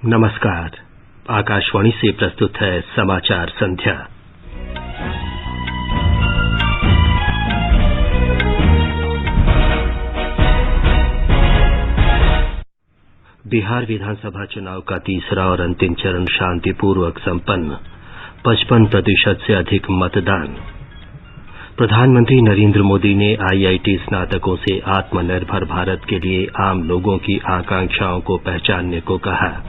नमस्कार। आकाशवाणी से प्रस्तुत है समाचार संध्या। बिहार विधानसभा चुनाव का तीसरा और अंतिम चरण शांतिपूर्वक संपन्न, 55% से अधिक मतदान। प्रधानमंत्री नरेंद्र मोदी ने आईआईटी स्नातकों से आत्मनिर्भर भारत के लिए आम लोगों की आकांक्षाओं को पहचानने को कहा।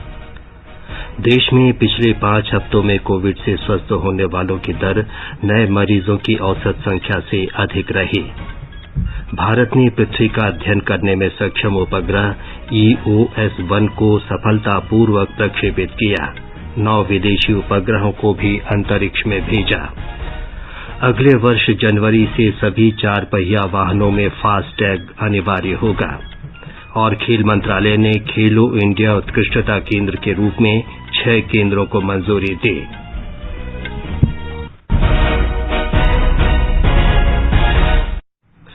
देश में पिछले 5 हफ्तों में कोविड से स्वस्थ होने वालों की दर नए मरीजों की औसत संख्या से अधिक रही। भारत ने पृथ्वी का अध्ययन करने में सक्षम उपग्रह EOS-1 को सफलतापूर्वक प्रक्षेपित किया। 9 विदेशी उपग्रहों को भी अंतरिक्ष में भेजा। अगले वर्ष जनवरी से सभी 4 पहिया वाहनों में फास्टैग अनिवार्य होगा। और खेल मंत्रालय ने खेलो इंडिया उत्कृष्टता केंद्र के रूप में 6 केंद्रों को मंजूरी दी।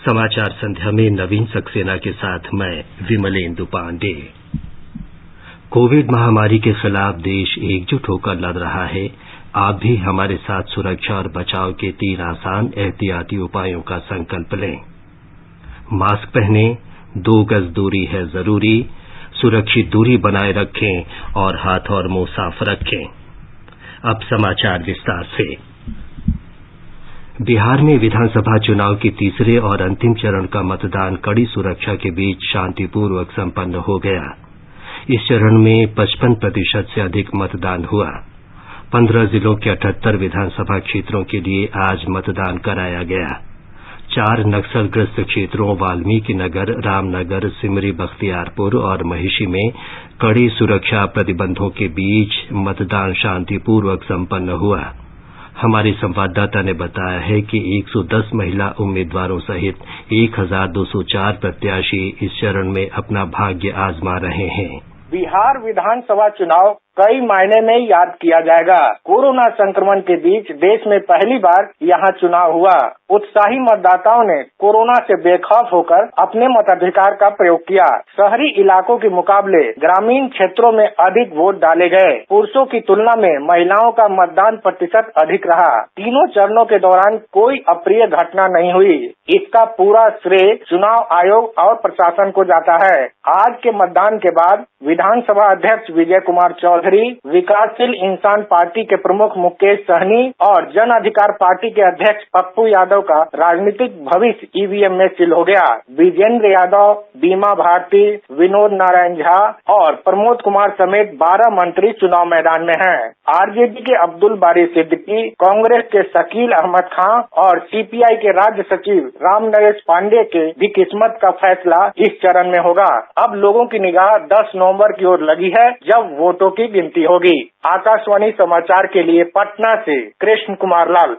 समाचार संध्या में नवीन सक्सेना के साथ मैं विमलेंदु पांडे। कोविड महामारी के खिलाफ देश एकजुट होकर लड़ रहा है। आप भी हमारे साथ सुरक्षा और बचाव के 3 आसान एहतियाती उपायों का संकल्प लें। मास्क पहनें, 2 गज दूरी है जरूरी, सुरक्षित दूरी बनाए रखें और हाथ और मुंह साफ रखें। अब समाचार विस्तार से। बिहार में विधानसभा चुनाव के तीसरे और अंतिम चरण का मतदान कड़ी सुरक्षा के बीच शांतिपूर्वक संपन्न हो गया। इस चरण में 55% से अधिक मतदान हुआ। 15 जिलों के 78 विधानसभा क्षेत्रों के लिए आज मतदान कराया गया। 4 नक्सलग्रस्त क्षेत्रों वाल्मीकि नगर, रामनगर, सिमरी बख्तियारपुर और महिषी में कड़ी सुरक्षा प्रतिबंधों के बीच मतदान शांतिपूर्वक संपन्न हुआ। हमारे संवाददाता ने बताया है कि 110 महिला उम्मीदवारों सहित 1204 प्रत्याशी इस चरण में अपना भाग्य आजमा रहे हैं। बिहार विधानसभा चुनाव कई मायने में याद किया जाएगा। कोरोना संक्रमण के बीच देश में पहली बार यहाँ चुनाव हुआ। उत्साही मतदाताओं ने कोरोना से बेखौफ होकर अपने मताधिकार का प्रयोग किया। शहरी इलाकों के मुकाबले ग्रामीण क्षेत्रों में अधिक वोट डाले गए। पुरुषों की तुलना में महिलाओं का मतदान प्रतिशत अधिक रहा। तीनों चरणों के दौरान कोई अप्रिय घटना नहीं हुई। इसका पूरा श्रेय चुनाव आयोग और प्रशासन को जाता है। आज के मतदान के बाद विधानसभा अध्यक्ष विजय कुमार चौधरी, विकासशील इंसान पार्टी के प्रमुख मुकेश सहनी और जन अधिकार पार्टी के अध्यक्ष पप्पू यादव का राजनीतिक भविष्य ईवीएम में सील हो गया। विजेंद्र यादव, बीमा भारती, विनोद नारायण झा और प्रमोद कुमार समेत 12 मंत्री चुनाव मैदान में हैं। आरजेडी के अब्दुल बारी सिद्दीकी, कांग्रेस के शकील अहमद खां और सीपीआई के राज्य सचिव राम नरेश पांडे के भी किस्मत का फैसला इस चरण में होगा। अब लोगों की निगाह 10 नवंबर की ओर लगी है, जब वोटों की गिनती होगी। आकाशवाणी समाचार के लिए पटना से कृष्ण कुमार लाल।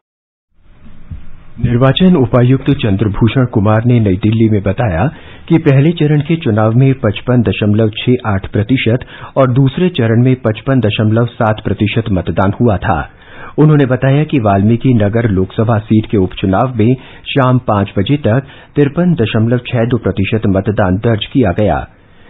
निर्वाचन उपायुक्त चंद्रभूषण कुमार ने नई दिल्ली में बताया कि पहले चरण के चुनाव में 55.68% और दूसरे चरण में 55.7% मतदान हुआ था। उन्होंने बताया कि वाल्मीकि नगर लोकसभा सीट के उपचुनाव में शाम 5 बजे तक 53.62% मतदान दर्ज किया गया।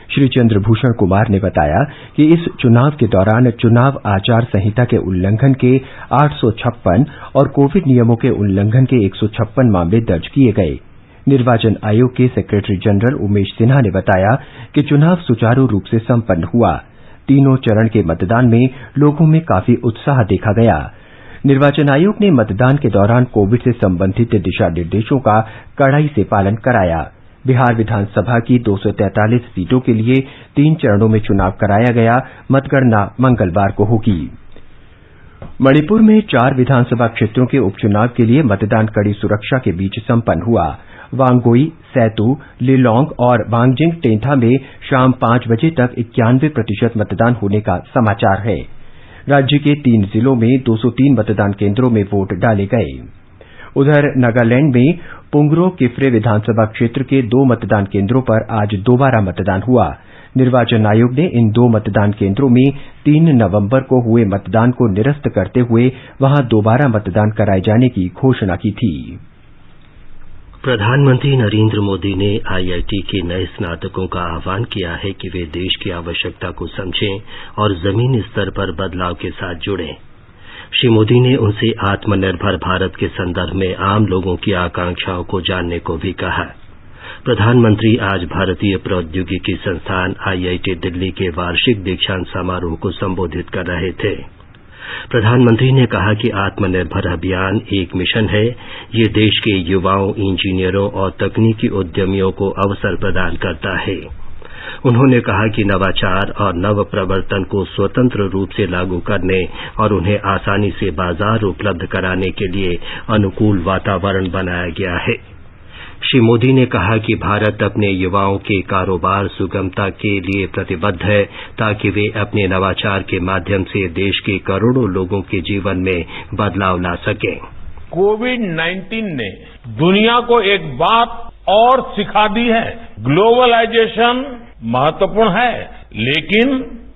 श्री चंद्रभूषण कुमार ने बताया कि इस चुनाव के दौरान चुनाव आचार संहिता के उल्लंघन के 856 और कोविड नियमों के उल्लंघन के 156 मामले दर्ज किए गए। निर्वाचन आयोग के सेक्रेटरी जनरल उमेश सिन्हा ने बताया कि चुनाव सुचारू रूप से संपन्न हुआ। तीनों चरण के मतदान में लोगों में काफी उत्साह देखा गया। निर्वाचन आयोग ने मतदान के दौरान कोविड से संबंधित दिशा निर्देशों का कड़ाई से पालन कराया। बिहार विधानसभा की 243 सीटों के लिए 3 चरणों में चुनाव कराया गया। मतगणना मंगलवार को होगी। मणिपुर में 4 विधानसभा क्षेत्रों के उपचुनाव के लिए मतदान कड़ी सुरक्षा के बीच संपन्न हुआ। वांगोई, सैतू, लिलोंग और वांगजिंग टेंथा में शाम 5 बजे तक 91% मतदान होने का समाचार है। राज्य के 3 जिलों में 203 मतदान केंद्रों में वोट डाले गए। उधर नागालैंड में पुंगरो किफरे विधानसभा क्षेत्र के 2 मतदान केंद्रों पर आज दोबारा मतदान हुआ। निर्वाचन आयोग ने इन 2 मतदान केंद्रों में 3 नवंबर को हुए मतदान को निरस्त करते हुए वहां दोबारा मतदान कराए जाने की घोषणा की थी। प्रधानमंत्री नरेंद्र मोदी ने आईआईटी के नए स्नातकों का आह्वान किया है कि वे देश की आवश्यकता को समझें और जमीनी स्तर पर बदलाव के साथ जुड़ें। श्री मोदी ने उनसे आत्मनिर्भर भारत के संदर्भ में आम लोगों की आकांक्षाओं को जानने को भी कहा। प्रधानमंत्री आज भारतीय प्रौद्योगिकी संस्थान आईआईटी दिल्ली के वार्षिक दीक्षांत समारोह को संबोधित कर रहे थे। प्रधानमंत्री ने कहा कि आत्मनिर्भर अभियान एक मिशन है। ये देश के युवाओं, इंजीनियरों और तकनीकी उद्यमियों को अवसर प्रदान करता है। उन्होंने कहा कि नवाचार और नव प्रवर्तन को स्वतंत्र रूप से लागू करने और उन्हें आसानी से बाजार उपलब्ध कराने के लिए अनुकूल वातावरण बनाया गया है। श्री मोदी ने कहा कि भारत अपने युवाओं के कारोबार सुगमता के लिए प्रतिबद्ध है ताकि वे अपने नवाचार के माध्यम से देश के करोड़ों लोगों के जीवन में बदलाव ला सकें। कोविड-19 ने दुनिया को एक बात और सिखा दी है। ग्लोबलाइजेशन महत्वपूर्ण है, लेकिन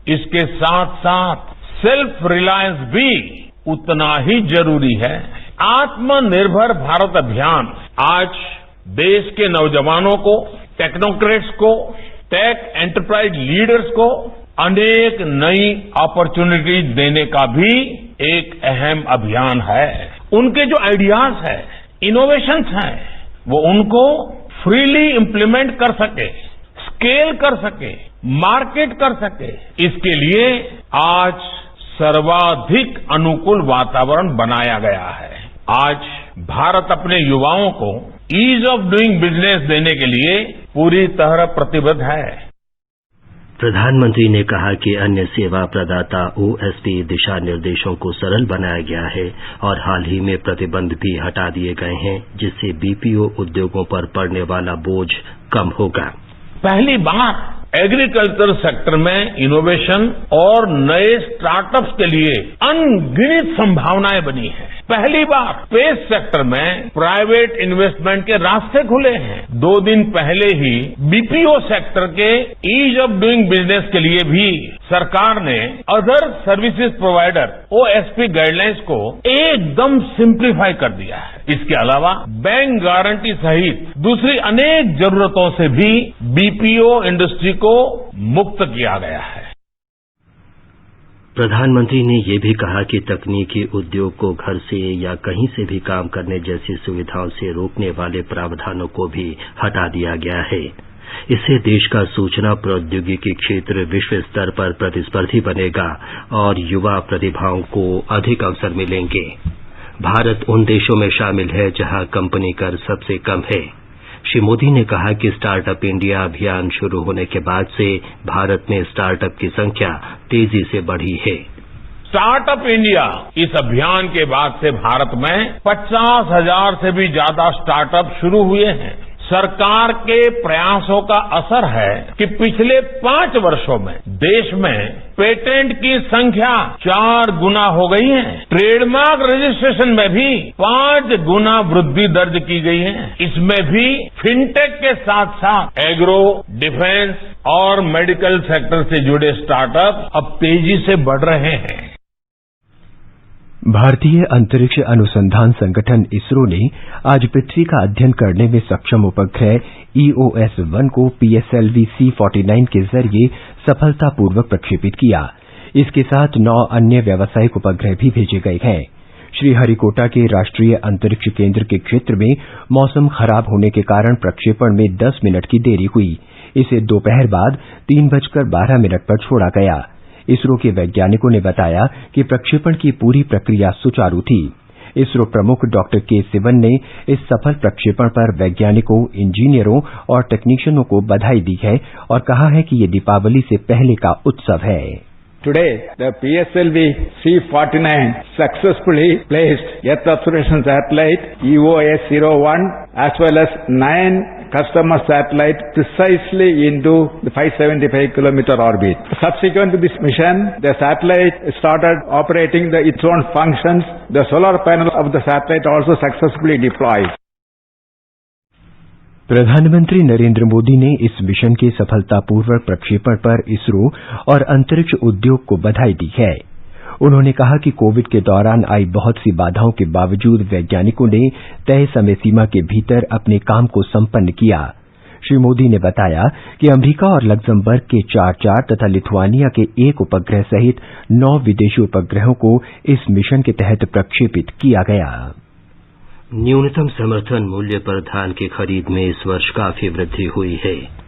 इसके साथ साथ सेल्फ रिलायंस भी उतना ही जरूरी है। आत्मनिर्भर भारत अभियान आज देश के नौजवानों को, टेक्नोक्रेट्स को, टेक एंटरप्राइज लीडर्स को अनेक नई अपॉर्चुनिटीज देने का भी एक अहम अभियान है। उनके जो आइडियाज हैं, इनोवेशंस हैं, वो उनको फ्रीली इंप्लीमेंट कर सके, स्केल कर सके, मार्केट कर सके, इसके लिए आज सर्वाधिक अनुकूल वातावरण बनाया गया है। आज भारत अपने युवाओं को ईज ऑफ डूइंग बिजनेस देने के लिए पूरी तरह प्रतिबद्ध है। प्रधानमंत्री ने कहा कि अन्य सेवा प्रदाता ओएसपी दिशा निर्देशों को सरल बनाया गया है और हाल ही में प्रतिबंध भी हटा दिए गए हैं, जिससे बीपीओ उद्योगों पर पड़ने वाला बोझ कम होगा। पहली बार एग्रीकल्चर सेक्टर में इनोवेशन और नए स्टार्टअप्स के लिए अनगिनत संभावनाएं बनी हैं। पहली बार स्पेस सेक्टर में प्राइवेट इन्वेस्टमेंट के रास्ते खुले हैं। 2 दिन पहले ही बीपीओ सेक्टर के ईज ऑफ डूइंग बिजनेस के लिए भी सरकार ने other services provider OSP guidelines को एकदम सिंप्लीफाई कर दिया है। इसके अलावा बैंक गारंटी सहित दूसरी अनेक जरूरतों से भी बीपीओ इंडस्ट्री को मुक्त किया गया है। प्रधानमंत्री ने यह भी कहा कि तकनीकी उद्योग को घर से या कहीं से भी काम करने जैसी सुविधाओं से रोकने वाले प्रावधानों को भी हटा दिया गया है। इससे देश का सूचना प्रौद्योगिकी क्षेत्र विश्व स्तर पर प्रतिस्पर्धी बनेगा और युवा प्रतिभाओं को अधिक अवसर मिलेंगे। भारत उन देशों में शामिल है जहां कंपनी कर सबसे कम है। श्री मोदी ने कहा कि स्टार्टअप इंडिया अभियान शुरू होने के बाद से भारत में स्टार्टअप की संख्या तेजी से बढ़ी है। स्टार्टअप इंडिया इस अभियान के बाद से भारत में 50,000 से भी ज्यादा स्टार्टअप शुरू हुए हैं। सरकार के प्रयासों का असर है कि पिछले 5 वर्षों में देश में पेटेंट की संख्या 4 गुना हो गई है। ट्रेडमार्क रजिस्ट्रेशन में भी 5 गुना वृद्धि दर्ज की गई है। इसमें भी फिनटेक के साथ साथ एग्रो, डिफेंस और मेडिकल सेक्टर से जुड़े स्टार्टअप अब तेजी से बढ़ रहे हैं। भारतीय अंतरिक्ष अनुसंधान संगठन इसरो ने आज पृथ्वी का अध्ययन करने में सक्षम उपग्रह EOS-1 को PSLV C-49 के जरिए सफलतापूर्वक प्रक्षेपित किया। इसके साथ 9 अन्य व्यावसायिक उपग्रह भी भेजे गए हैं। श्रीहरिकोटा के राष्ट्रीय अंतरिक्ष केंद्र के क्षेत्र में मौसम खराब होने के कारण प्रक्षेपण में 10 मिनट की देरी हुई। इसे दोपहर बाद 3:12 पर छोड़ा गया। इसरो के वैज्ञानिकों ने बताया कि प्रक्षेपण की पूरी प्रक्रिया सुचारू थी। इसरो प्रमुख डॉक्टर के सिवन ने इस सफल प्रक्षेपण पर वैज्ञानिकों, इंजीनियरों और टेक्नीशियनों को बधाई दी है और कहा है कि ये दीपावली से पहले का उत्सव है। Today, the PSLV C-49 successfully placed Earth observation satellite EOS-01 as well as 9 customer satellites precisely into the 575-kilometer orbit. Subsequent to this mission, the satellite started operating its own functions. The solar panel of the satellite also successfully deployed. प्रधानमंत्री नरेंद्र मोदी ने इस mission के सफलतापूर्वक प्रक्षेपण पर इसरो और अंतरिक्ष उद्योग को बधाई दी है। उन्होंने कहा कि कोविड के दौरान आई बहुत सी बाधाओं के बावजूद वैज्ञानिकों ने तय समय सीमा के भीतर अपने काम को संपन्न किया। श्री मोदी ने बताया कि अमेरिका और लग्जमबर्ग के 4 तथा लिथुआनिया के 1 उपग्रह सहित 9 विदेशी उपग्रहों को इस मिशन के तहत प्रक्षेपित किया गया। न्यूनतम समर्थन मूल्य पर धान की खरीद में इस वर्ष काफी वृद्धि हुई है।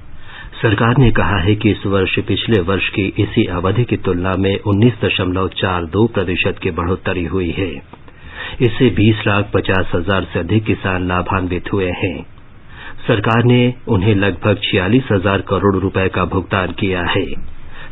सरकार ने कहा है कि इस वर्ष पिछले वर्ष की इसी अवधि की तुलना में 19.42% की बढ़ोतरी हुई है। इससे 20,50,000 से अधिक किसान लाभान्वित हुए हैं। सरकार ने उन्हें लगभग 46,000 करोड़ रुपए का भुगतान किया है।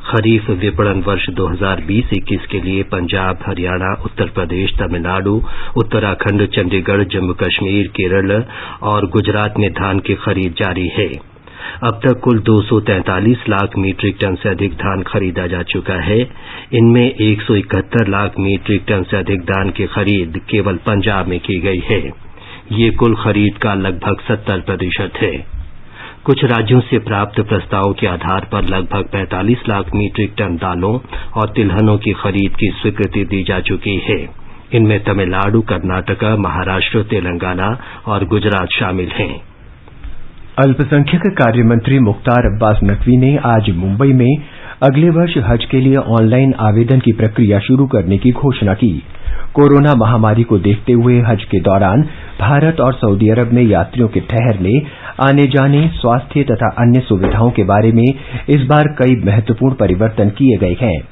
खरीफ विपणन वर्ष 2020-21 के लिए पंजाब, हरियाणा, उत्तर प्रदेश, तमिलनाडु, उत्तराखंड, चंडीगढ़, जम्मू कश्मीर, केरल और गुजरात में धान की खरीद जारी है। अब तक कुल 243 लाख मीट्रिक टन से अधिक धान खरीदा जा चुका है। इनमें 171 लाख मीट्रिक टन से अधिक धान की खरीद केवल पंजाब में की गई है। ये कुल खरीद का लगभग 70% है। कुछ राज्यों से प्राप्त प्रस्तावों के आधार पर लगभग 45 लाख मीट्रिक टन दालों और तिलहनों की खरीद की स्वीकृति दी जा चुकी है। इनमें तमिलनाडु, कर्नाटक, महाराष्ट्र, तेलंगाना और गुजरात शामिल हैं। अल्पसंख्यक कार्य मंत्री मुख्तार अब्बास नकवी ने आज मुंबई में अगले वर्ष हज के लिए ऑनलाइन आवेदन की प्रक्रिया शुरू करने की घोषणा की। कोरोना महामारी को देखते हुए हज के दौरान भारत और सऊदी अरब में यात्रियों के ठहरने, आने जाने, स्वास्थ्य तथा अन्य सुविधाओं के बारे में इस बार कई महत्वपूर्ण परिवर्तन किए गए हैं।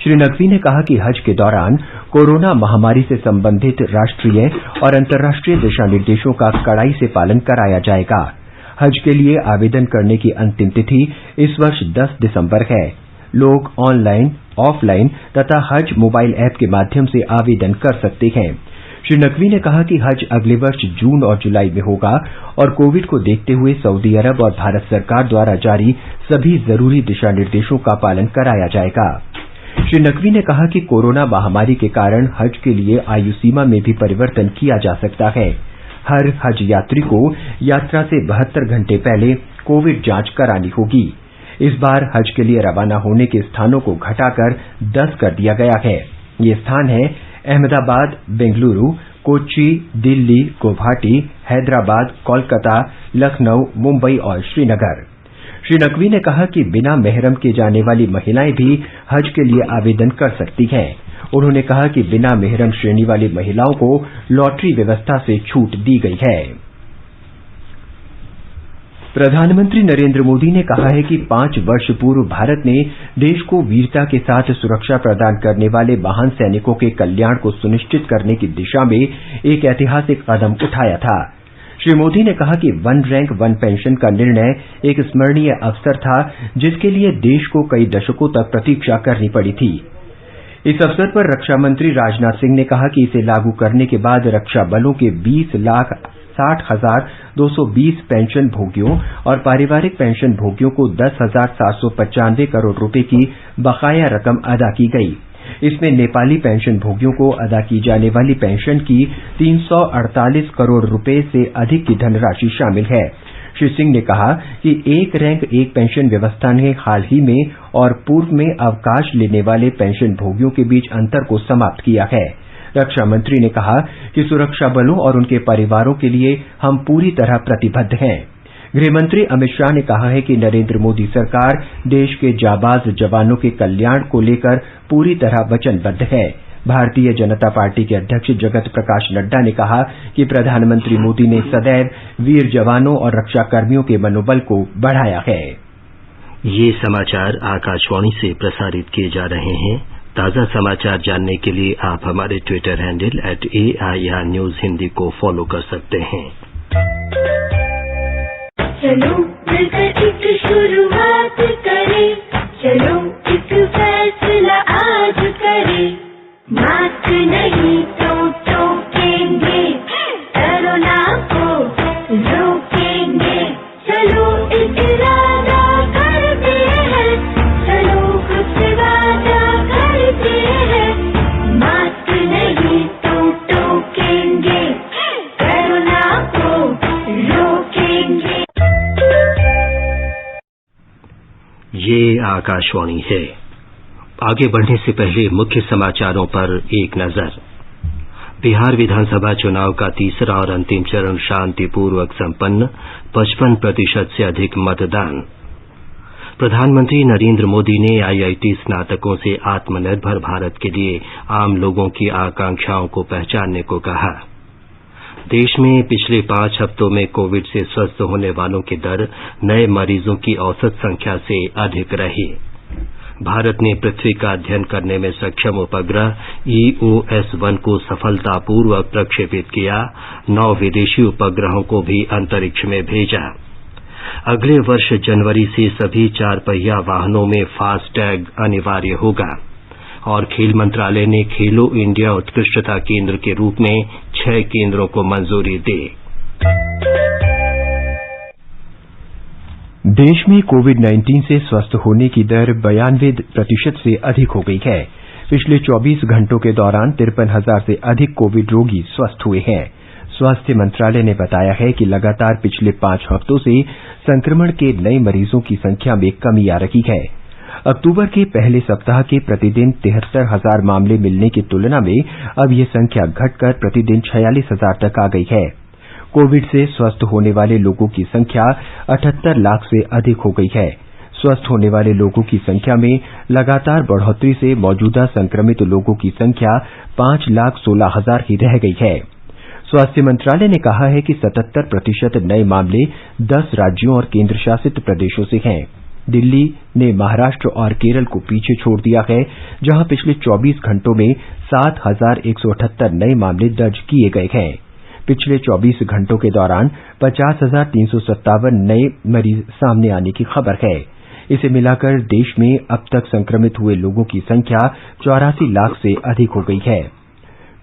श्री नकवी ने कहा कि हज के दौरान कोरोना महामारी से संबंधित राष्ट्रीय और अंतर्राष्ट्रीय दिशा निर्देशों का कड़ाई से पालन कराया जाएगा। हज के लिए आवेदन करने की अंतिम तिथि इस वर्ष 10 दिसंबर है। लोग ऑनलाइन, ऑफलाइन तथा हज मोबाइल ऐप के माध्यम से आवेदन कर सकते हैं। श्री नकवी ने कहा कि हज अगले वर्ष जून और जुलाई में होगा और कोविड को देखते हुए सऊदी अरब और भारत सरकार द्वारा जारी सभी जरूरी दिशा निर्देशों का पालन कराया जाएगा। श्री नकवी ने कहा कि कोरोना महामारी के कारण हज के लिए आयु सीमा में भी परिवर्तन किया जा सकता है। हर हज यात्री को यात्रा से 72 घंटे पहले कोविड जांच करानी होगी। इस बार हज के लिए रवाना होने के स्थानों को घटाकर 10 कर दिया गया है। ये स्थान है अहमदाबाद, बेंगलुरु, कोच्चि, दिल्ली, गुवाहाटी, हैदराबाद, कोलकाता, लखनऊ, मुंबई और श्रीनगर। श्री नकवी ने कहा कि बिना मेहरम के जाने वाली महिलाएं भी हज के लिए आवेदन कर सकती हैं। उन्होंने कहा कि बिना मेहरम श्रेणी वाली महिलाओं को लॉटरी व्यवस्था से छूट दी गई है। प्रधानमंत्री नरेंद्र मोदी ने कहा है कि 5 वर्ष पूर्व भारत ने देश को वीरता के साथ सुरक्षा प्रदान करने वाले महान सैनिकों के कल्याण को सुनिश्चित करने की दिशा में एक ऐतिहासिक कदम उठाया था। श्री मोदी ने कहा कि 1 रैंक 1 पेंशन का निर्णय एक स्मरणीय अवसर था, जिसके लिए देश को कई दशकों तक प्रतीक्षा करनी पड़ी थी। इस अवसर पर रक्षा मंत्री राजनाथ सिंह ने कहा कि इसे लागू करने के बाद रक्षा बलों के 20,60,220 पेंशन भोगियों और पारिवारिक पेंशन भोगियों को 10,795 करोड़ रुपए की बकाया रकम अदा की गई। इसमें नेपाली पेंशन भोगियों को अदा की जाने वाली पेंशन की 348 करोड़ रुपए से अधिक की धनराशि शामिल है। श्री सिंह ने कहा कि 1 रैंक 1 पेंशन व्यवस्था ने हाल ही में और पूर्व में अवकाश लेने वाले पेंशन भोगियों के बीच अंतर को समाप्त किया है। रक्षा मंत्री ने कहा कि सुरक्षा बलों और उनके परिवारों के लिए हम पूरी तरह प्रतिबद्ध हैं। गृहमंत्री अमित शाह ने कहा है कि नरेंद्र मोदी सरकार देश के जाबाज जवानों के कल्याण को लेकर पूरी तरह वचनबद्ध है। भारतीय जनता पार्टी के अध्यक्ष जगत प्रकाश नड्डा ने कहा कि प्रधानमंत्री मोदी ने सदैव वीर जवानों और रक्षाकर्मियों के मनोबल को बढ़ाया है। ये समाचार आकाशवाणी से प्रसारित किए जा रहे हैं। ताजा समाचार जानने के लिए आप हमारे Twitter handle @AIR News Hindi को फॉलो कर सकते हैं। चलो मिलकर एक शुरुआत करें, चलो एक फैसला आज करें, मास्क नहीं तो टोकेंगे, कोरोना को रोकेंगे, चलो एक इरादा करते हैं, चलो कुछ वादा करते हैं, मास्क नहीं तो टोकेंगे, कोरोना को रोकेंगे। ये आकाशवाणी है। आगे बढ़ने से पहले मुख्य समाचारों पर एक नजर। बिहार विधानसभा चुनाव का तीसरा और अंतिम चरण शांतिपूर्वक संपन्न, 55% से अधिक मतदान। प्रधानमंत्री नरेंद्र मोदी ने IIT स्नातकों से आत्मनिर्भर भारत के लिए आम लोगों की आकांक्षाओं को पहचानने को कहा। देश में पिछले 5 हफ्तों में कोविड से स्वस्थ होने वालों की दर नए मरीजों की औसत संख्या से अधिक रही। भारत ने पृथ्वी का अध्ययन करने में सक्षम उपग्रह EOS-1 को सफलतापूर्वक प्रक्षेपित किया। 9 विदेशी उपग्रहों को भी अंतरिक्ष में भेजा। अगले वर्ष जनवरी से सभी 4 पहिया वाहनों में फास्टैग अनिवार्य होगा। और खेल मंत्रालय ने खेलो इंडिया उत्कृष्टता केंद्र के रूप में 6 केंद्रों को मंजूरी दी। देश में कोविड-19 से स्वस्थ होने की दर 92% से अधिक हो गई है। पिछले 24 घंटों के दौरान 53,000 से अधिक कोविड रोगी स्वस्थ हुए हैं। स्वास्थ्य मंत्रालय ने बताया है कि लगातार पिछले 5 हफ्तों से संक्रमण के नए मरीजों की संख्या में कमी आ रही है। अक्टूबर के पहले सप्ताह के प्रतिदिन 73,000 मामले मिलने की तुलना में अब यह संख्या घटकर प्रतिदिन 46,000 तक आ गई है। कोविड से स्वस्थ होने वाले लोगों की संख्या 78 लाख से अधिक हो गई है। स्वस्थ होने वाले लोगों की संख्या में लगातार बढ़ोतरी से मौजूदा संक्रमित लोगों की संख्या 5,16,000 ही रह गई है। स्वास्थ्य मंत्रालय ने कहा है कि 77% नए मामले 10 राज्यों और केंद्र शासित प्रदेशों से हैं। दिल्ली ने महाराष्ट्र और केरल को पीछे छोड़ दिया है, जहां पिछले 24 घंटों में 7,178 नए मामले दर्ज किए गए हैं। पिछले 24 घंटों के दौरान 50,357 नए मरीज सामने आने की खबर है। इसे मिलाकर देश में अब तक संक्रमित हुए लोगों की संख्या 84 लाख से अधिक हो गई है।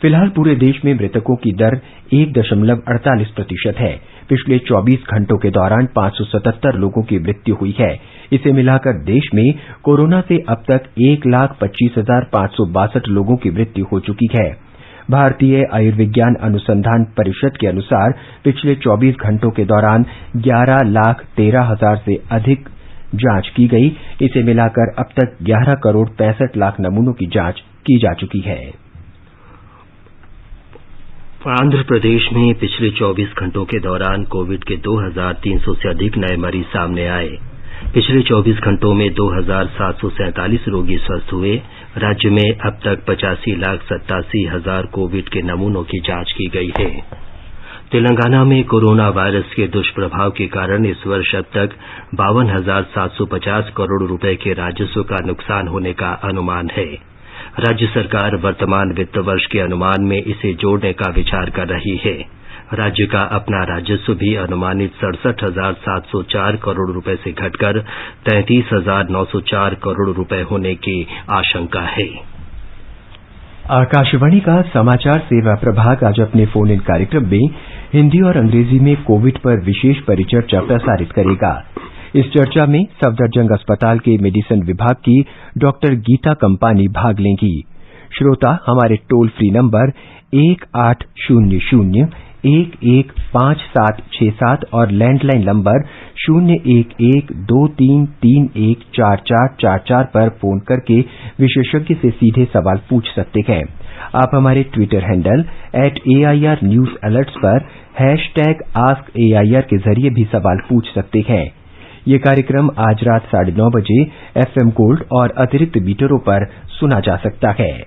फिलहाल पूरे देश में मृतकों की दर 1.48% है। पिछले 24 घंटों के दौरान 577 लोगों की मृत्यु हुई है। इसे मिलाकर देश में कोरोना से अब तक 1,25,562 लोगों की मृत्यु हो चुकी है। भारतीय आयुर्विज्ञान अनुसंधान परिषद के अनुसार पिछले 24 घंटों के दौरान 11,13,000 से अधिक जांच की गई। इसे मिलाकर अब तक 11 करोड़ 65 लाख नमूनों की जांच की जा चुकी है। आंध्र प्रदेश में पिछले 24 घंटों के दौरान कोविड के 2,300 से अधिक नए मरीज सामने आए। पिछले 24 घंटों में 2,747 रोगी स्वस्थ हुए। राज्य में अब तक 85,87,000 कोविड के नमूनों की जांच की गई है। तेलंगाना में कोरोना वायरस के दुष्प्रभाव के कारण इस वर्ष अब तक 52,750 करोड़ रुपए के राजस्व का नुकसान होने का अनुमान है। राज्य सरकार वर्तमान वित्त वर्ष के अनुमान में इसे जोड़ने का विचार कर रही है। राज्य का अपना राजस्व भी अनुमानित 67,704 करोड़ रुपए से घटकर 33,904 करोड़ रुपए होने की आशंका है। आकाशवाणी का समाचार सेवा प्रभाग आज अपने फोन इन कार्यक्रम में हिंदी और अंग्रेजी में कोविड पर विशेष परिचर्चा प्रसारित करेगा। इस चर्चा में सफदरजंग अस्पताल के मेडिसिन विभाग की डॉक्टर गीता कंपानी भाग लेंगी। श्रोता हमारे टोल फ्री नंबर 1800-115767 और लैंडलाइन नंबर 011-2331-4444 पर फोन करके विशेषज्ञ से सीधे सवाल पूछ सकते हैं। आप हमारे Twitter handle @AIR News Alerts पर #AskAIR के जरिए भी सवाल पूछ सकते हैं। ये कार्यक्रम आज रात 9:30 बजे FM गोल्ड और अतिरिक्त मीटरों पर सुना जा सकता है।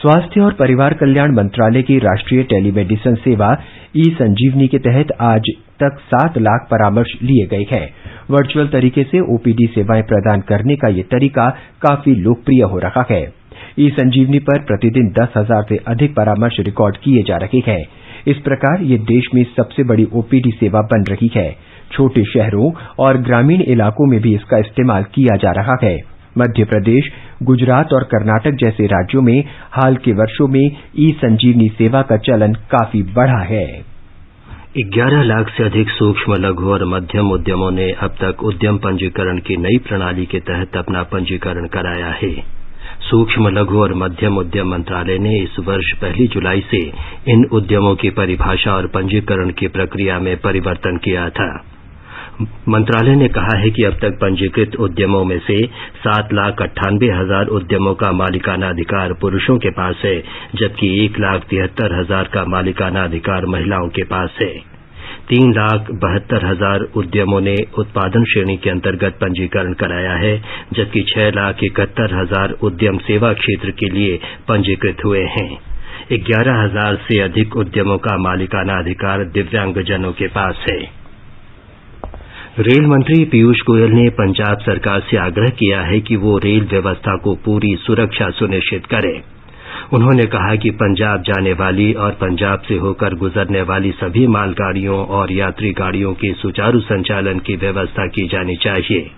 स्वास्थ्य और परिवार कल्याण मंत्रालय की राष्ट्रीय टेलीमेडिसिन सेवा ई-संजीवनी के तहत आज तक 7 लाख परामर्श लिए गए हैं। वर्चुअल तरीके से OPD सेवाएं प्रदान करने का ये तरीका काफी लोकप्रिय हो रहा है। ई-संजीवनी पर प्रतिदिन 10,000 से अधिक परामर्श रिकॉर्ड किए जा रहे हैं। इस प्रकार ये देश में सबसे बड़ी OPD सेवा बन रही है। छोटे शहरों और ग्रामीण इलाकों में भी इसका इस्तेमाल किया जा रहा है। मध्य प्रदेश, गुजरात और कर्नाटक जैसे राज्यों में हाल के वर्षों में ई-संजीवनी सेवा का चलन काफी बढ़ा है। 11 लाख से अधिक सूक्ष्म, लघु और मध्यम उद्यमों ने अब तक उद्यम पंजीकरण की नई प्रणाली के तहत अपना पंजीकरण कराया है। सूक्ष्म, लघु और मध्यम उद्यम मंत्रालय ने इस वर्ष 1 जुलाई से इन उद्यमों की परिभाषा और पंजीकरण की प्रक्रिया में परिवर्तन किया था। मंत्रालय ने कहा है कि अब तक पंजीकृत उद्यमों में से 7,98,000 उद्यमों का मालिकाना अधिकार पुरुषों के पास है, जबकि 1,73,000 का मालिकाना अधिकार महिलाओं के पास है। 3,72,000 उद्यमों ने उत्पादन श्रेणी के अंतर्गत पंजीकरण कराया है, जबकि 6,71,000 उद्यम सेवा क्षेत्र के लिए पंजीकृत हुए हैं। 11,000 से अधिक उद्यमों का मालिकाना अधिकार दिव्यांगजनों के पास है। रेल मंत्री पीयूष गोयल ने पंजाब सरकार से आग्रह किया है कि वो रेल व्यवस्था को पूरी सुरक्षा सुनिश्चित करे। उन्होंने कहा कि पंजाब जाने वाली और पंजाब से होकर गुजरने वाली सभी मालगाड़ियों और यात्री गाड़ियों के सुचारू संचालन की व्यवस्था की जानी चाहिए।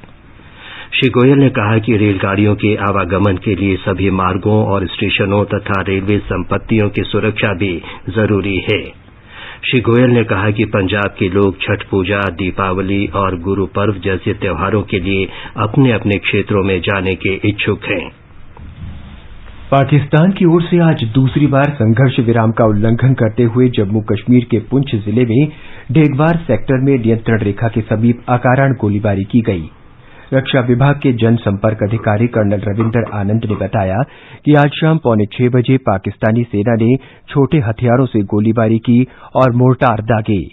श्री गोयल ने कहा कि रेलगाड़ियों के आवागमन के लिए सभी मार्गों और स्टेशनों तथा रेलवे संपत्तियों की सुरक्षा भी जरूरी है। श्री गोयल ने कहा कि पंजाब के लोग छठ पूजा, दीपावली और गुरु पर्व जैसे त्योहारों के लिए अपने अपने क्षेत्रों में जाने के इच्छुक हैं। पाकिस्तान की ओर से आज दूसरी बार संघर्ष विराम का उल्लंघन करते हुए जम्मू कश्मीर के पुंछ जिले में ढेगवार सेक्टर में नियंत्रण रेखा के समीप अकारण गोलीबारी की गई। रक्षा विभाग के जनसंपर्क अधिकारी कर्नल रविंदर आनंद ने बताया कि आज शाम 5:45 बजे पाकिस्तानी सेना ने छोटे हथियारों से गोलीबारी की और मोर्टार दागे।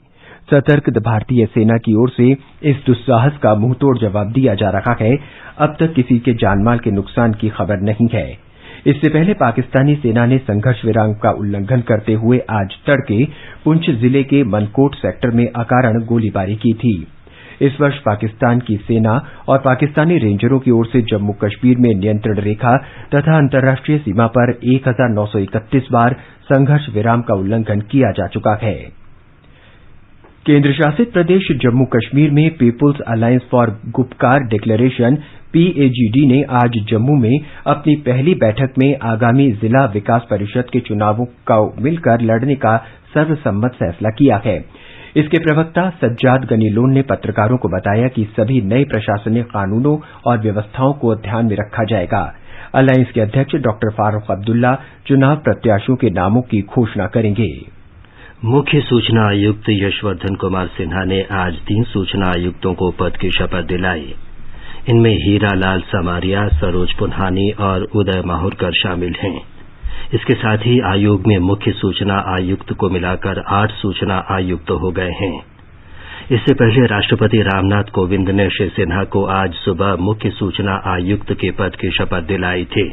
सतर्क भारतीय सेना की ओर से इस दुस्साहस का मुंहतोड़ जवाब दिया जा रहा है। अब तक किसी के जानमाल के नुकसान की खबर नहीं है। इससे पहले पाकिस्तानी सेना ने संघर्ष विराम का उल्लंघन करते हुए आज तड़के पुंछ जिले के मनकोट सेक्टर में अकारण गोलीबारी की थी। इस वर्ष पाकिस्तान की सेना और पाकिस्तानी रेंजरों की ओर से जम्मू कश्मीर में नियंत्रण रेखा तथा अंतर्राष्ट्रीय सीमा पर 1931 बार संघर्ष विराम का उल्लंघन किया जा चुका है। केंद्र शासित प्रदेश जम्मू कश्मीर में People's Alliance for Gupkar Declaration PAGD ने आज जम्मू में अपनी पहली बैठक में आगामी जिला विकास परिषद के चुनावों को मिलकर लड़ने का सर्वसम्मत फैसला किया है। इसके प्रवक्ता सज्जाद गनी लोन ने पत्रकारों को बताया कि सभी नए प्रशासनिक कानूनों और व्यवस्थाओं को ध्यान में रखा जाएगा। अलायंस के अध्यक्ष डॉक्टर फारूक अब्दुल्ला चुनाव प्रत्याशियों के नामों की घोषणा करेंगे। मुख्य सूचना आयुक्त यशवर्धन कुमार सिन्हा ने आज 3 सूचना आयुक्तों को पद की शपथ दिलाई। इनमें हीरालाल समारिया, सरोज पुन्हानी और उदय माहुरकर शामिल हैं। इसके साथ ही आयोग में मुख्य सूचना आयुक्त को मिलाकर 8 सूचना आयुक्त हो गए हैं। इससे पहले राष्ट्रपति रामनाथ कोविंद ने श्री सिन्हा को आज सुबह मुख्य सूचना आयुक्त के पद की शपथ दिलाई थी।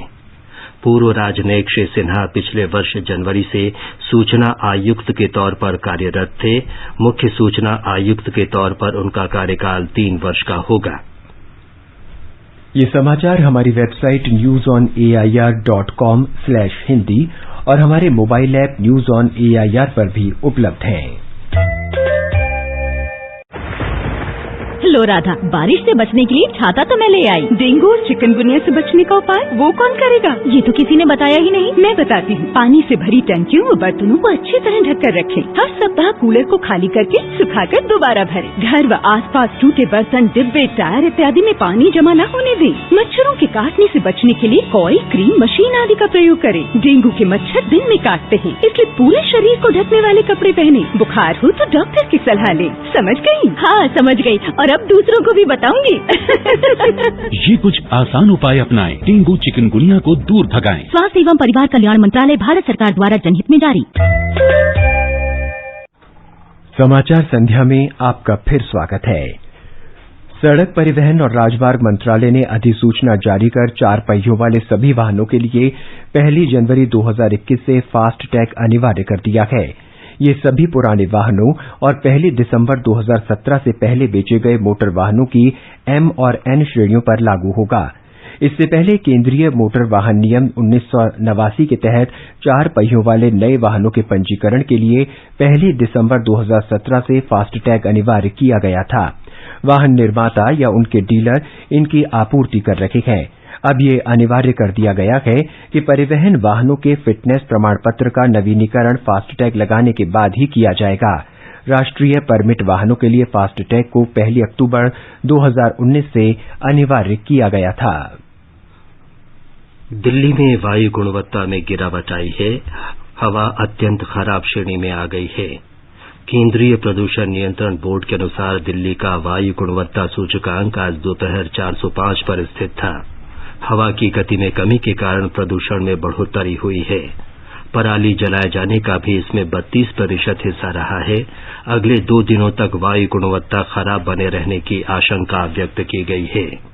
पूर्व राजनयिक श्री सिन्हा पिछले वर्ष जनवरी से सूचना आयुक्त के तौर पर कार्यरत थे। मुख्य सूचना आयुक्त के तौर पर उनका कार्यकाल 3 वर्ष का होगा। ये समाचार हमारी वेबसाइट newsonair.com/hindi और हमारे mobile app news on AIR पर भी उपलब्ध हैं। लो राधा, बारिश से बचने के लिए छाता तो मैं ले आई। डेंगू और चिकनगुनिया से बचने का उपाय वो कौन करेगा? ये तो किसी ने बताया ही नहीं। मैं बताती हूँ। पानी से भरी टंकियों व बर्तनों को अच्छी तरह ढककर रखें। हर सप्ताह कूलर को खाली करके सुखाकर दोबारा भरें। घर व आसपास टूटे बर्तन, डिब्बे, टायर इत्यादि में पानी जमा न होने दें। मच्छरों के काटने से बचने के लिए कॉइल, क्रीम, मशीन आदि का प्रयोग करें। डेंगू के मच्छर दिन में काटते हैं, इसलिए पूरे शरीर को ढकने वाले कपड़े पहने। बुखार हो तो डॉक्टर की सलाह लें। समझ गयी? हाँ, समझ गयी। और अब दूसरों को भी बताऊंगी। ये कुछ आसान उपाय अपनाएं, डेंगू चिकनगुनिया को दूर भगाएं। स्वास्थ्य एवं परिवार कल्याण मंत्रालय, भारत सरकार द्वारा जनहित में जारी। समाचार संध्या में आपका फिर स्वागत है। सड़क परिवहन और राजमार्ग मंत्रालय ने अधिसूचना जारी कर 4 पहियों वाले सभी वाहनों के लिए 1 जनवरी 2021 से फास्ट टैग अनिवार्य कर दिया है। ये सभी पुराने वाहनों और 1 दिसंबर 2017 से पहले बेचे गए मोटर वाहनों की M और N श्रेणियों पर लागू होगा। इससे पहले केंद्रीय मोटर वाहन नियम 1989 के तहत 4 पहियों वाले नए वाहनों के पंजीकरण के लिए 1 दिसंबर 2017 से फास्टैग अनिवार्य किया गया था। वाहन निर्माता या उनके डीलर इनकी आपूर्ति कर रहे हैं। अब ये अनिवार्य कर दिया गया है कि परिवहन वाहनों के फिटनेस प्रमाण पत्र का नवीनीकरण फास्टैग लगाने के बाद ही किया जाएगा। राष्ट्रीय परमिट वाहनों के लिए फास्टैग को 1 अक्टूबर 2019 से अनिवार्य किया गया था। दिल्ली में वायु गुणवत्ता में गिरावट आई है। हवा अत्यंत खराब श्रेणी में आ गई है। केंद्रीय प्रदूषण नियंत्रण बोर्ड के अनुसार दिल्ली का वायु गुणवत्ता सूचकांक आज दोपहर 405 पर स्थित था। हवा की गति में कमी के कारण प्रदूषण में बढ़ोतरी हुई है। पराली जलाए जाने का भी इसमें 32% हिस्सा रहा है। अगले 2 दिनों तक वायु गुणवत्ता खराब बने रहने की आशंका व्यक्त की गई है।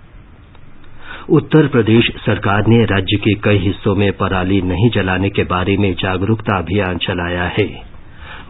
उत्तर प्रदेश सरकार ने राज्य के कई हिस्सों में पराली नहीं जलाने के बारे में जागरूकता अभियान चलाया है।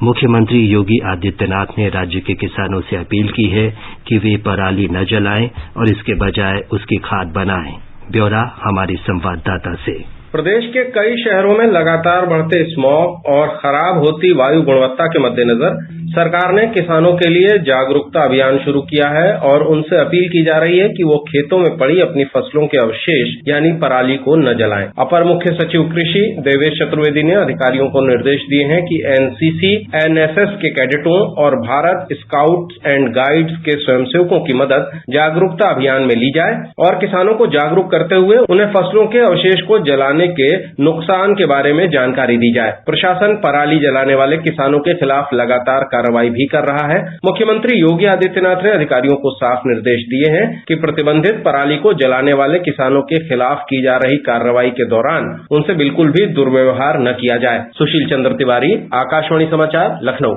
मुख्यमंत्री योगी आदित्यनाथ ने राज्य के किसानों से अपील की है कि वे पराली न जलाएं और इसके बजाय उसकी खाद बनाएं। ब्यौरा हमारी संवाददाता से। प्रदेश के कई शहरों में लगातार बढ़ते स्मॉग और खराब होती वायु गुणवत्ता के मद्देनजर सरकार ने किसानों के लिए जागरूकता अभियान शुरू किया है और उनसे अपील की जा रही है कि वो खेतों में पड़ी अपनी फसलों के अवशेष यानी पराली को न जलाएं। अपर मुख्य सचिव कृषि देवेश चतुर्वेदी ने अधिकारियों को निर्देश दिए हैं कि एनसीसी, एनएसएस के कैडेटों और भारत स्काउट्स एंड गाइड्स के स्वयंसेवकों की मदद जागरूकता अभियान में ली जाए और किसानों को जागरूक करते हुए उन्हें फसलों के अवशेष को जलाने के नुकसान के बारे में जानकारी दी जाए। प्रशासन पराली जलाने वाले किसानों के खिलाफ लगातार कार्रवाई भी कर रहा है। मुख्यमंत्री योगी आदित्यनाथ ने अधिकारियों को साफ निर्देश दिए हैं कि प्रतिबंधित पराली को जलाने वाले किसानों के खिलाफ की जा रही कार्रवाई के दौरान उनसे बिल्कुल भी दुर्व्यवहार न किया जाए। सुशील चंद्र तिवारी, आकाशवाणी समाचार, लखनऊ।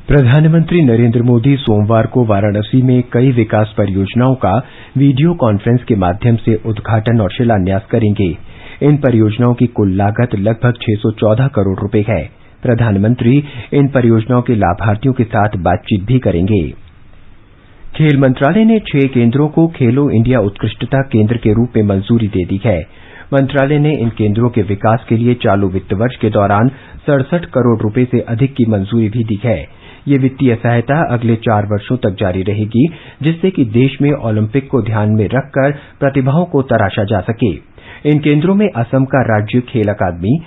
प्रधानमंत्री नरेंद्र मोदी सोमवार को वाराणसी में कई विकास परियोजनाओं का वीडियो कॉन्फ्रेंस के माध्यम से उद्घाटन और शिलान्यास करेंगे। इन परियोजनाओं की कुल लागत लगभग 614 करोड़ रुपए है। प्रधानमंत्री इन परियोजनाओं के लाभार्थियों के साथ बातचीत भी करेंगे। खेल मंत्रालय ने 6 केंद्रों को खेलो इंडिया उत्कृष्टता केंद्र के रूप में मंजूरी दे दी है। मंत्रालय ने इन केंद्रों के विकास के लिए चालू वित्त वर्ष के दौरान 67 करोड़ रुपए से अधिक की मंजूरी भी दी है। ये वित्तीय सहायता अगले 4 वर्षों तक जारी रहेगी, जिससे कि देश में ओलंपिक को ध्यान में रखकर प्रतिभाओं को तराशा जा सके। इन केंद्रों में असम का राज्य खेल अकादमी,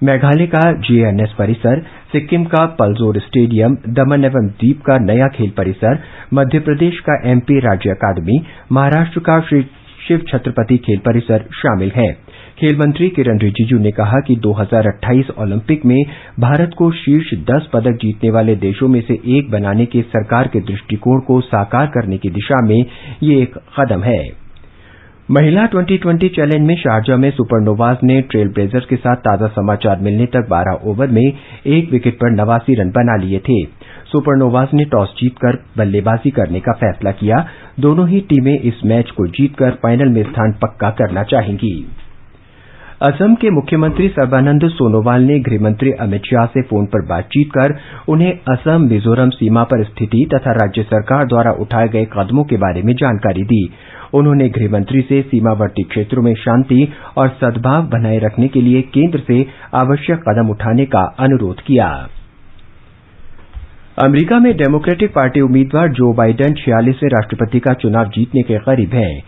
मेघालय का जेएनएस परिसर, सिक्किम का पल्जोर स्टेडियम, दमन एवं दीव का नया खेल परिसर, मध्य प्रदेश का एमपी राज्य अकादमी, महाराष्ट्र का श्री शिव छत्रपति खेल परिसर शामिल हैं। खेल मंत्री किरण रिजिजू ने कहा कि 2028 ओलंपिक में भारत को शीर्ष 10 पदक जीतने वाले देशों में से एक बनाने के सरकार के दृष्टिकोण को साकार करने की दिशा में ये एक कदम है। महिला 2020 चैलेंज में शारजाह में सुपरनोवाज ने ट्रेल ब्लेजर्स के साथ ताजा समाचार मिलने तक 12 ओवर में 1 विकेट पर 89 रन बना लिए थे। सुपरनोवाज ने टॉस जीतकर बल्लेबाजी करने का फैसला किया। दोनों ही टीमें इस मैच को जीतकर फाइनल में स्थान पक्का करना चाहेंगी। असम के मुख्यमंत्री सर्बानंद सोनोवाल ने गृहमंत्री अमित शाह से फोन पर बातचीत कर उन्हें असम मिजोरम सीमा पर स्थिति तथा राज्य सरकार द्वारा उठाए गए कदमों के बारे में जानकारी दी। उन्होंने गृहमंत्री से सीमावर्ती क्षेत्रों में शांति और सद्भाव बनाए रखने के लिए केंद्र से आवश्यक कदम उठाने का अनुरोध किया। अमेरिका में डेमोक्रेटिक पार्टी उम्मीदवार जो बाइडेन 46वें राष्ट्रपति का चुनाव जीतने के करीब हैं।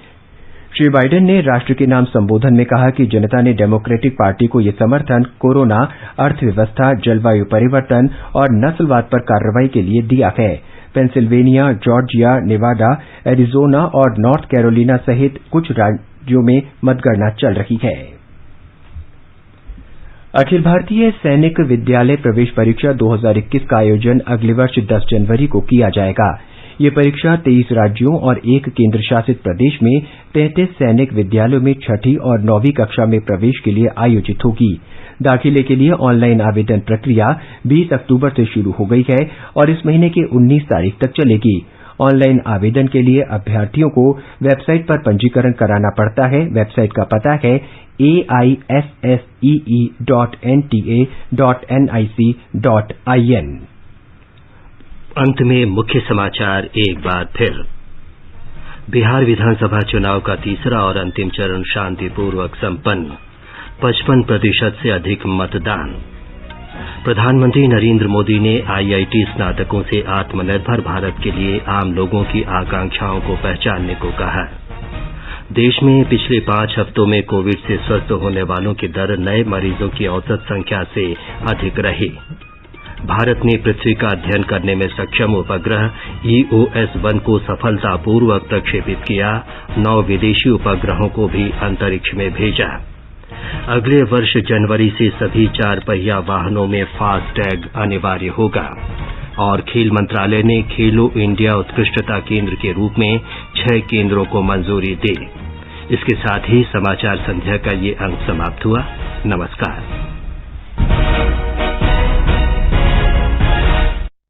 श्री बाइडेन ने राष्ट्र के नाम संबोधन में कहा कि जनता ने डेमोक्रेटिक पार्टी को ये समर्थन कोरोना, अर्थव्यवस्था, जलवायु परिवर्तन और नस्लवाद पर कार्रवाई के लिए दिया है। पेंसिल्वेनिया, जॉर्जिया, नेवाडा, एरिजोना और नॉर्थ कैरोलिना सहित कुछ राज्यों में मतगणना चल रही है। अखिल भारतीय सैनिक विद्यालय प्रवेश परीक्षा 2021 का आयोजन अगले वर्ष 10 जनवरी को किया जाएगा। ये परीक्षा 23 राज्यों और 1 केंद्र शासित प्रदेश में 33 सैनिक विद्यालयों में 6ठी और 9वीं कक्षा में प्रवेश के लिए आयोजित होगी। दाखिले के लिए ऑनलाइन आवेदन प्रक्रिया 20 अक्टूबर से शुरू हो गई है और इस महीने की 19 तारीख तक चलेगी। ऑनलाइन आवेदन के लिए अभ्यर्थियों को वेबसाइट पर पंजीकरण कराना पड़ता है। वेबसाइट का पता है aissee.nta.nic.in। अंत में मुख्य समाचार एक बार फिर। बिहार विधानसभा चुनाव का तीसरा और अंतिम चरण शांतिपूर्वक संपन्न, 55% से अधिक मतदान। प्रधानमंत्री नरेंद्र मोदी ने आईआईटी स्नातकों से आत्मनिर्भर भारत के लिए आम लोगों की आकांक्षाओं को पहचानने को कहा। देश में पिछले 5 हफ्तों में कोविड से स्वस्थ होने वालों की दर नए मरीजों की औसत संख्या से अधिक रही। भारत ने पृथ्वी का अध्ययन करने में सक्षम उपग्रह EOS-1 को सफलतापूर्वक प्रक्षेपित किया। 9 विदेशी उपग्रहों को भी अंतरिक्ष में भेजा। अगले वर्ष जनवरी से सभी 4 पहिया वाहनों में फास्टैग अनिवार्य होगा। और खेल मंत्रालय ने खेलो इंडिया उत्कृष्टता केंद्र के रूप में 6 केंद्रों को मंजूरी दी। इसके साथ ही समाचार संध्या का ये अंक समाप्त हुआ। नमस्कार।